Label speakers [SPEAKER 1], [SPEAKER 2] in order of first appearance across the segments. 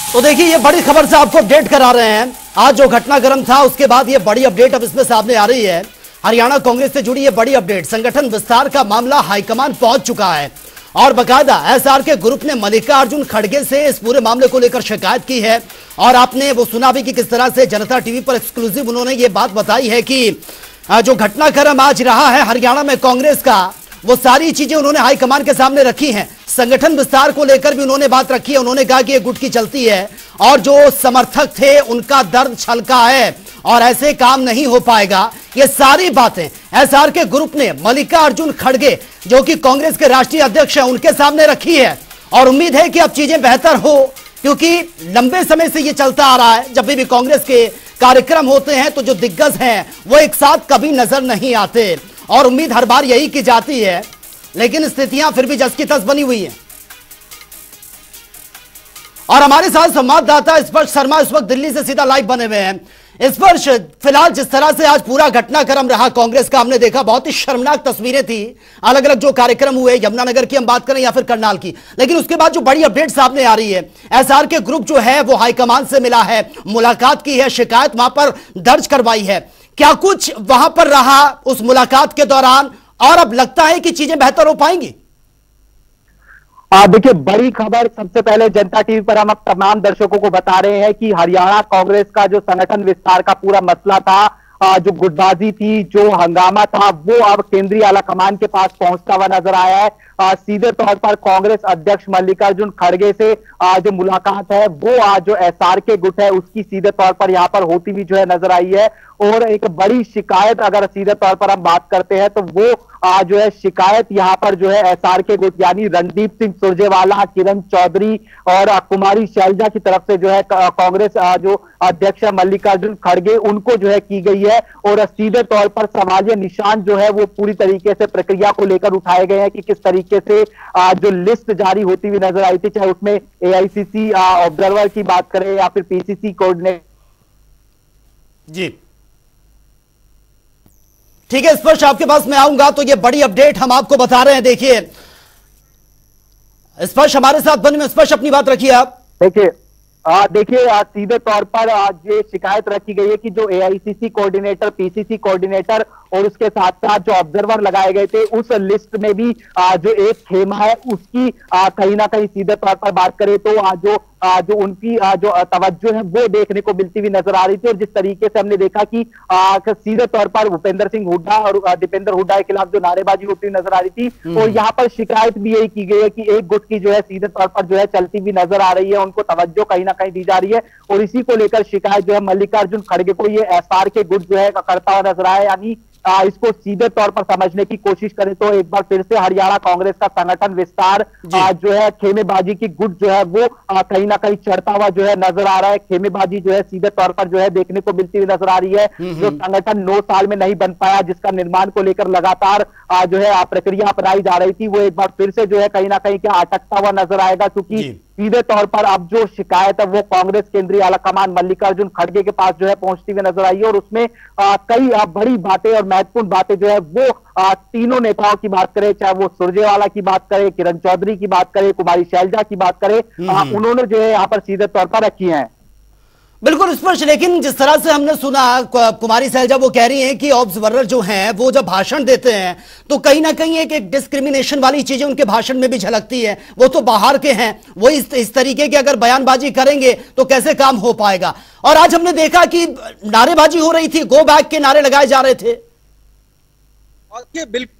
[SPEAKER 1] तो देखिए ये बड़ी खबर से आपको अपडेट करा रहे हैं। आज जो घटनाक्रम था उसके बाद ये बड़ी अपडेट अब इसमें सामने आ रही है। हरियाणा कांग्रेस से जुड़ी ये बड़ी अपडेट, संगठन विस्तार का मामला हाईकमान पहुंच चुका है और बकायदा एसआर के ग्रुप ने मल्लिकार्जुन खड़गे से इस पूरे मामले को लेकर शिकायत की है। और आपने वो सुना भी कि किस तरह से जनता टीवी पर एक्सक्लूसिव उन्होंने ये बात बताई है कि जो घटनाक्रम आज रहा है हरियाणा में कांग्रेस का, वो सारी चीजें उन्होंने हाईकमान के सामने रखी हैं। संगठन विस्तार को लेकर भी उन्होंने बात रखी है। उन्होंने कहा कि ये गुट की चलती है और जो समर्थक थे उनका दर्द छलका है और ऐसे काम नहीं हो पाएगा। ये सारी बातें एसआर के ग्रुप ने मल्लिकार्जुन खड़गे जो कि कांग्रेस के राष्ट्रीय अध्यक्ष हैं उनके सामने रखी है और उम्मीद है कि अब चीजें बेहतर हो, क्योंकि लंबे समय से ये चलता आ रहा है। जब भी कांग्रेस के कार्यक्रम होते हैं तो जो दिग्गज हैं वो एक साथ कभी नजर नहीं आते और उम्मीद हर बार यही की जाती है, लेकिन स्थितियां फिर भी जस की तस बनी हुई हैं। और हमारे साथ संवाददाता स्पर्श शर्मा इस वक्त दिल्ली से सीधा लाइव बने हुए हैं। स्पर्श, फिलहाल जिस तरह से आज पूरा घटनाक्रम रहा कांग्रेस का, हमने देखा बहुत ही शर्मनाक तस्वीरें थी। अलग अलग जो कार्यक्रम हुए, यमुनानगर की हम बात करें या फिर करनाल की, लेकिन उसके बाद जो बड़ी अपडेट सामने आ रही है, एसआर के ग्रुप जो है वो हाईकमान से मिला है, मुलाकात की है, शिकायत वहां पर दर्ज करवाई है। क्या कुछ वहां पर रहा उस मुलाकात के दौरान और अब लगता है कि चीजें बेहतर हो पाएंगी?
[SPEAKER 2] देखिए, बड़ी खबर सबसे पहले जनता टीवी पर हम अब तमाम दर्शकों को बता रहे हैं कि हरियाणा कांग्रेस का जो संगठन विस्तार का पूरा मसला था, जो गुटबाजी थी, जो हंगामा था, वो अब केंद्रीय आलाकमान के पास पहुंचता हुआ नजर आया है। सीधे तौर पर कांग्रेस अध्यक्ष मल्लिकार्जुन खड़गे से जो मुलाकात है वो आज जो एसआर के गुट है उसकी सीधे तौर पर यहाँ पर होती हुई जो है नजर आई है। और एक बड़ी शिकायत अगर सीधे तौर पर हम बात करते हैं तो वो जो है शिकायत यहाँ पर जो है एसआर के गुट यानी रणदीप सिंह सुरजेवाला, किरण चौधरी और कुमारी शैलजा की तरफ से जो है कांग्रेस जो अध्यक्ष मल्लिकार्जुन खड़गे उनको जो है की गई है। और सीधे तौर पर सवालिया निशान जो है वो पूरी तरीके से प्रक्रिया को लेकर उठाए गए हैं कि किस तरीके से जो लिस्ट जारी होती हुई नजर आई थी, चाहे उसमें एआईसीसी ऑब्जर्वर की बात करें या फिर पीसीसी कोऑर्डिनेटर।
[SPEAKER 1] जी ठीक है स्पर्श, आपके पास मैं आऊंगा तो ये बड़ी अपडेट हम आपको बता रहे हैं। देखिए स्पर्श हमारे साथ बने में, स्पर्श अपनी बात रखिए आप।
[SPEAKER 2] देखिए सीधे तौर पर आज ये शिकायत रखी गई है कि जो एआईसीसी कोऑर्डिनेटर, पीसीसी कोऑर्डिनेटर और उसके साथ साथ जो ऑब्जर्वर लगाए गए थे उस लिस्ट में भी जो एक खेमा है उसकी कहीं ना कहीं सीधे तौर पर बात करें तो जो उनकी जो तवज्जो है वो देखने को मिलती हुई नजर आ रही थी। और जिस तरीके से हमने देखा कि सीधे तौर पर भूपेंद्र सिंह हुड्डा और दीपेंद्र हुड्डा के खिलाफ जो नारेबाजी होती हुई नजर आ रही थी, और यहाँ पर शिकायत भी यही की गई है कि एक गुट की जो है सीधे तौर पर जो है चलती हुई नजर आ रही है, उनको तवज्जो कहीं ना कहीं दी जा रही है। और इसी को लेकर शिकायत जो है मल्लिकार्जुन खड़गे को ये एसआर के गुट जो है करता हुआ नजर आया। यानी इसको सीधे तौर पर समझने की कोशिश करें तो एक बार फिर से हरियाणा कांग्रेस का संगठन विस्तार जो है खेमेबाजी की गुट जो है वो कहीं ना कहीं चढ़ता हुआ जो है नजर आ रहा है। खेमेबाजी जो है सीधे तौर पर जो है देखने को मिलती हुई नजर आ रही है। जो संगठन 9 साल में नहीं बन पाया, जिसका निर्माण को लेकर लगातार जो है प्रक्रिया अपनाई जा रही थी, वो एक बार फिर से जो है कहीं ना कहीं क्या अटकता हुआ नजर आएगा। क्योंकि सीधे तौर पर अब जो शिकायत है वो कांग्रेस केंद्रीय आलाकमान मल्लिकार्जुन खड़गे के पास जो है पहुंचती हुई नजर आई है। और उसमें कई बड़ी बातें और महत्वपूर्ण बातें जो है वो तीनों नेताओं की बात करें, चाहे वो सुरजेवाला की बात करें, किरण चौधरी की बात करें, कुमारी शैलजा की बात करें, उन्होंने जो है यहाँ पर सीधे तौर पर रखी है।
[SPEAKER 1] बिल्कुल स्पर्श, लेकिन जिस तरह से हमने सुना कुमारी शैलजा वो कह रही हैं कि ऑब्जर्वर जो हैं वो जब भाषण देते हैं तो कहीं ना कहीं एक डिस्क्रिमिनेशन वाली चीजें उनके भाषण में भी झलकती है। वो तो बाहर के हैं, वो इस तरीके की अगर बयानबाजी करेंगे तो कैसे काम हो पाएगा। और आज हमने देखा कि नारेबाजी हो रही थी, गो बैक के नारे लगाए जा रहे थे।
[SPEAKER 2] बिल्कुल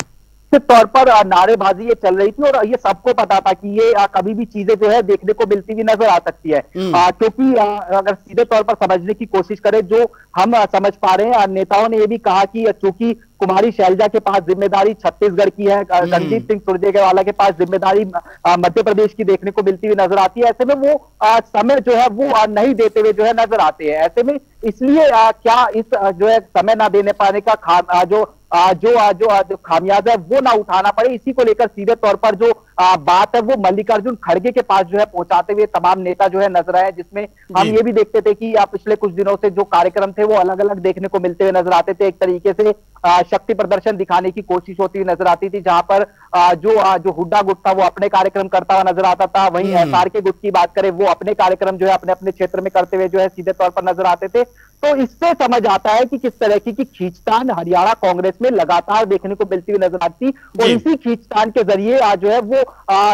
[SPEAKER 2] तौर पर नारेबाजी ये चल रही थी और ये सबको पता था कि ये कभी भी चीजें जो है देखने को मिलती हुई नजर आ सकती है। क्योंकि अगर सीधे तौर पर समझने की कोशिश करें, जो हम समझ पा रहे हैं, नेताओं ने ये भी कहा कि चूंकि कुमारी शैलजा के पास जिम्मेदारी छत्तीसगढ़ की है, रणदीप सिंह सुरजेवाला के पास जिम्मेदारी मध्य प्रदेश की देखने को मिलती हुई नजर आती है, ऐसे में वो समय जो है वो नहीं देते हुए जो है नजर आते हैं। ऐसे में इसलिए क्या इस जो है समय ना देने पाने का जो खामियाजा है वो ना उठाना पड़े, इसी को लेकर सीधे तौर पर जो बात है वो मल्लिकार्जुन खड़गे के पास जो है पहुंचाते हुए तमाम नेता जो है नजर आए। जिसमें हम ये भी देखते थे कि पिछले कुछ दिनों से जो कार्यक्रम थे वो अलग अलग देखने को मिलते हुए नजर आते थे। एक तरीके से शक्ति प्रदर्शन दिखाने की कोशिश होती हुई नजर आती थी, जहां पर जो हुड्डा गुट था वो अपने कार्यक्रम करता हुआ नजर आता था। वहीं एसआर के गुट की बात करें, वो अपने कार्यक्रम जो है अपने अपने क्षेत्र में करते हुए जो है सीधे तौर पर नजर आते थे। तो इससे समझ आता है कि किस तरह की खींचतान हरियाणा कांग्रेस में लगातार देखने को मिलती हुई नजर आती, और इसी खींचतान के जरिए आज जो है वो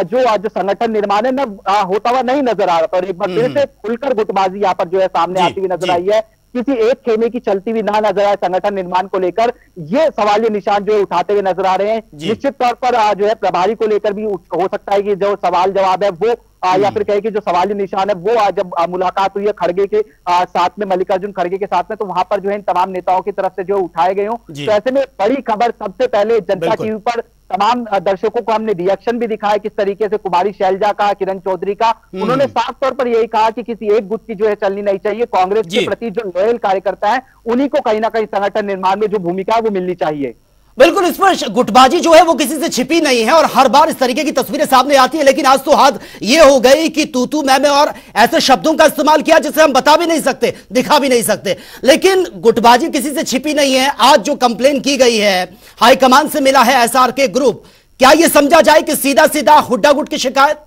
[SPEAKER 2] जो संगठन निर्माण है ना होता हुआ नहीं नजर आ रहा। और एक बार फिर से खुलकर गुटबाजी यहाँ पर जो है सामने आती हुई नजर आई है। किसी एक खेमे की चलती हुई ना नजर आए संगठन निर्माण को लेकर, ये सवालिया निशान जो है उठाते हुए नजर आ रहे हैं। निश्चित तौर पर जो है प्रभारी को लेकर भी हो सकता है कि जो सवाल जवाब है वो या फिर कहे कि जो सवालिया निशान है वो जब मुलाकात हुई है खड़गे के साथ में, मल्लिकार्जुन खड़गे के साथ में, तो वहां पर जो है इन तमाम नेताओं की तरफ से जो उठाए गए हों। तो ऐसे में बड़ी खबर सबसे पहले जनता टीवी पर तमाम दर्शकों को हमने रिएक्शन भी दिखाया किस तरीके से कुमारी शैलजा का, किरण चौधरी का। उन्होंने साफ तौर पर यही कहा कि किसी एक गुट की जो है चलनी नहीं चाहिए, कांग्रेस के प्रति जो लॉयल कार्यकर्ता है उन्हीं को कहीं ना कहीं संगठन निर्माण में जो भूमिका है वो मिलनी चाहिए।
[SPEAKER 1] बिल्कुल, इस पर गुटबाजी जो है वो किसी से छिपी नहीं है और हर बार इस तरीके की तस्वीरें सामने आती है। लेकिन आज तो हद ये हो गई कि तू तू मैं और ऐसे शब्दों का इस्तेमाल किया जिसे हम बता भी नहीं सकते, दिखा भी नहीं सकते। लेकिन गुटबाजी किसी से छिपी नहीं है। आज जो कंप्लेन की गई है, हाईकमान से मिला है एसआर के ग्रुप, क्या यह समझा जाए कि सीधा सीधा हुड्डा गुट की शिकायत?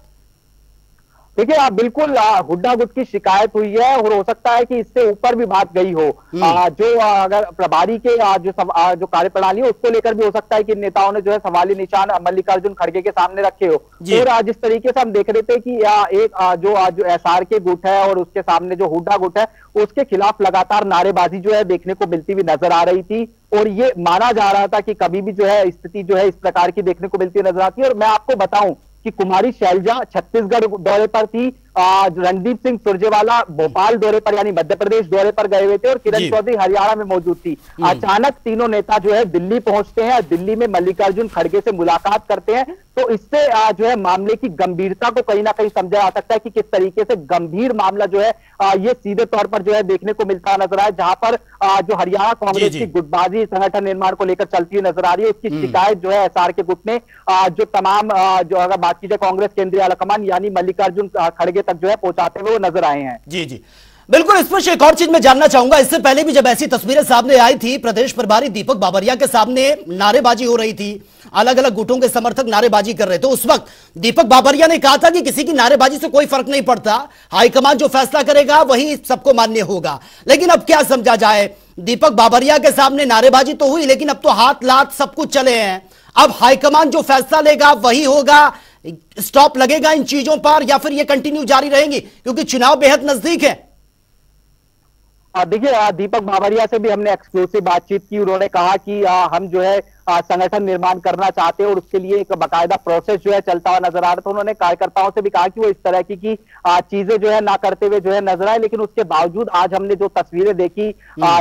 [SPEAKER 2] देखिए बिल्कुल हुड्डा गुट की शिकायत हुई है, और हो सकता है कि इससे ऊपर भी बात गई हो। जो अगर प्रभारी के जो कार्यप्रणाली है उसको लेकर भी हो सकता है कि नेताओं ने जो है सवालिया निशान मल्लिकार्जुन खड़गे के सामने रखे हो। और जिस तरीके से हम देख रहे थे कि एक जो एसआर के गुट है और उसके सामने जो हुड्डा गुट है उसके खिलाफ लगातार नारेबाजी जो है देखने को मिलती हुई नजर आ रही थी, और ये माना जा रहा था कि कभी भी जो है स्थिति जो है इस प्रकार की देखने को मिलती नजर आती है। और मैं आपको बताऊं कि कुमारी शैलजा छत्तीसगढ़ दौरे पर थी, रणदीप सिंह सुरजेवाला भोपाल दौरे पर यानी मध्य प्रदेश दौरे पर गए हुए थे, और किरण चौधरी हरियाणा में मौजूद थी। अचानक तीनों नेता जो है दिल्ली पहुंचते हैं, दिल्ली में मल्लिकार्जुन खड़गे से मुलाकात करते हैं। तो इससे जो है मामले की गंभीरता को कहीं ना कहीं समझा जा सकता है कि किस तरीके से गंभीर मामला जो है ये सीधे तौर पर जो है देखने को मिलता नजर आया, जहां पर जो हरियाणा कांग्रेस की गुटबाजी संगठन निर्माण को लेकर चलती हुई नजर आ रही है। उसकी शिकायत जो है एसआर के गुट ने जो तमाम जो अगर बात की जाए कांग्रेस केंद्रीय आलाकमान यानी मल्लिकार्जुन खड़गे तक जो है पहुंचाते हुए वो नजर आए हैं।
[SPEAKER 1] जी बिल्कुल। इस पर एक और चीज मैं जानना चाहूंगा, इससे पहले भी जब ऐसी तस्वीरें सामने आई थी, प्रदेश प्रभारी दीपक बाबरिया के सामने नारेबाजी हो रही थी, अलग अलग गुटों के समर्थक नारेबाजी कर रहे थे। उस वक्त दीपक बाबरिया ने कहा था कि किसी की नारेबाजी से कोई फर्क नहीं पड़ता, हाईकमान जो फैसला करेगा वही सबको मान्य होगा। लेकिन अब क्या समझा जाए, दीपक बाबरिया के सामने नारेबाजी तो हुई, लेकिन अब तो हाथ लात सब कुछ चले हैं। अब हाईकमान जो फैसला लेगा वही होगा, स्टॉप लगेगा इन चीजों पर, या फिर ये कंटिन्यू जारी रहेंगी क्योंकि चुनाव बेहद नजदीक है?
[SPEAKER 2] देखिए दीपक बाबरिया से भी हमने एक्सक्लूसिव बातचीत की। उन्होंने कहा कि हम जो है संगठन निर्माण करना चाहते हैं और उसके लिए एक बाकायदा प्रोसेस जो है चलता हुआ नजर आ रहा था। उन्होंने कार्यकर्ताओं से भी कहा कि वो इस तरह की चीजें जो है ना करते हुए जो है नजर आए, लेकिन उसके बावजूद आज हमने जो तस्वीरें देखी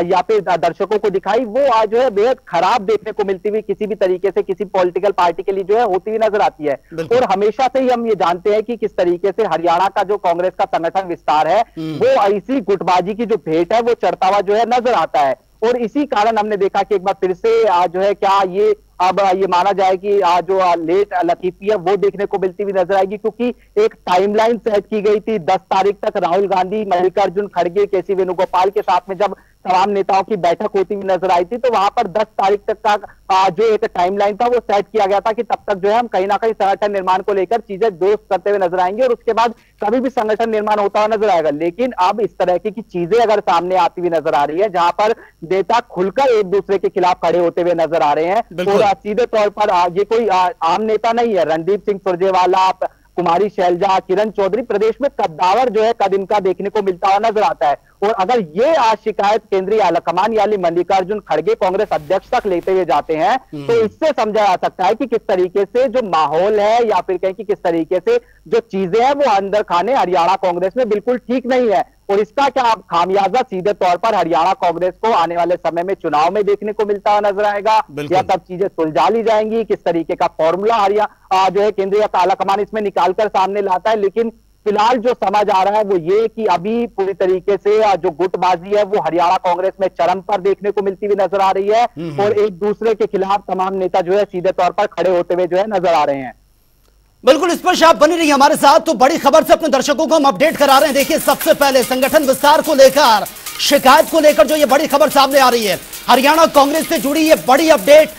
[SPEAKER 2] या फिर दर्शकों को दिखाई वो आज जो है बेहद खराब देखने को मिलती हुई किसी भी तरीके से किसी पॉलिटिकल पार्टी के लिए जो है होती हुई नजर आती है। और हमेशा से ही हम ये जानते हैं कि किस तरीके से हरियाणा का जो कांग्रेस का संगठन विस्तार है वो ऐसी गुटबाजी की जो भेंट है वो चढ़ता हुआ जो है नजर आता है। और इसी कारण हमने देखा कि एक बार फिर से जो है क्या ये अब ये माना जाए कि जो लेट लतीफी है वो देखने को मिलती हुई नजर आएगी, क्योंकि एक टाइमलाइन सेट की गई थी 10 तारीख तक राहुल गांधी, मल्लिकार्जुन खड़गे, केसी वेणुगोपाल के साथ में जब तमाम नेताओं की बैठक होती हुई नजर आई थी, तो वहां पर 10 तारीख तक का जो एक टाइमलाइन था वो सेट किया गया था कि तब तक जो है हम कहीं ना कहीं संगठन निर्माण को लेकर चीजें दुरुस्त करते हुए नजर आएंगे और उसके बाद कभी भी संगठन निर्माण होता हुआ नजर आएगा। लेकिन अब इस तरह की चीजें अगर सामने आती हुई नजर आ रही है जहां पर नेता खुलकर एक दूसरे के खिलाफ खड़े होते हुए नजर आ रहे हैं, और सीधे तौर पर ये कोई आम नेता नहीं है, रणदीप सिंह सुरजेवाला, कुमारी शैलजा, किरण चौधरी, प्रदेश में कद्दावर जो है कद इनका देखने को मिलता हुआ नजर आता है। और अगर ये आज शिकायत केंद्रीय आलाकमान यानी मल्लिकार्जुन खड़गे कांग्रेस अध्यक्ष तक लेते हुए जाते हैं, तो इससे समझा जा सकता है कि किस तरीके से जो माहौल है या फिर कहें कि किस तरीके से जो चीजें हैं वो अंदर खाने हरियाणा कांग्रेस में बिल्कुल ठीक नहीं है। और इसका क्या खामियाजा सीधे तौर पर हरियाणा कांग्रेस को आने वाले समय में चुनाव में देखने को मिलता हुआ नजर आएगा, या तब चीजें सुलझा ली जाएंगी, किस तरीके का फॉर्मूला हरियाणा जो है केंद्रीय आलाकमान इसमें निकालकर सामने लाता है। लेकिन फिलहाल जो समझ आ रहा है वो ये कि अभी पूरी तरीके से जो गुटबाजी है वो हरियाणा कांग्रेस में चरम पर देखने को मिलती हुई नजर आ रही है, और एक दूसरे के खिलाफ तमाम नेता जो है सीधे तौर पर खड़े होते हुए जो है नजर आ रहे हैं।
[SPEAKER 1] बिल्कुल, इस पर आप बनी रही हमारे साथ। तो बड़ी खबर से अपने दर्शकों को हम अपडेट करा रहे हैं। देखिए, सबसे पहले संगठन विस्तार को लेकर शिकायत को लेकर जो ये बड़ी खबर सामने आ रही है, हरियाणा कांग्रेस से जुड़ी ये बड़ी अपडेट।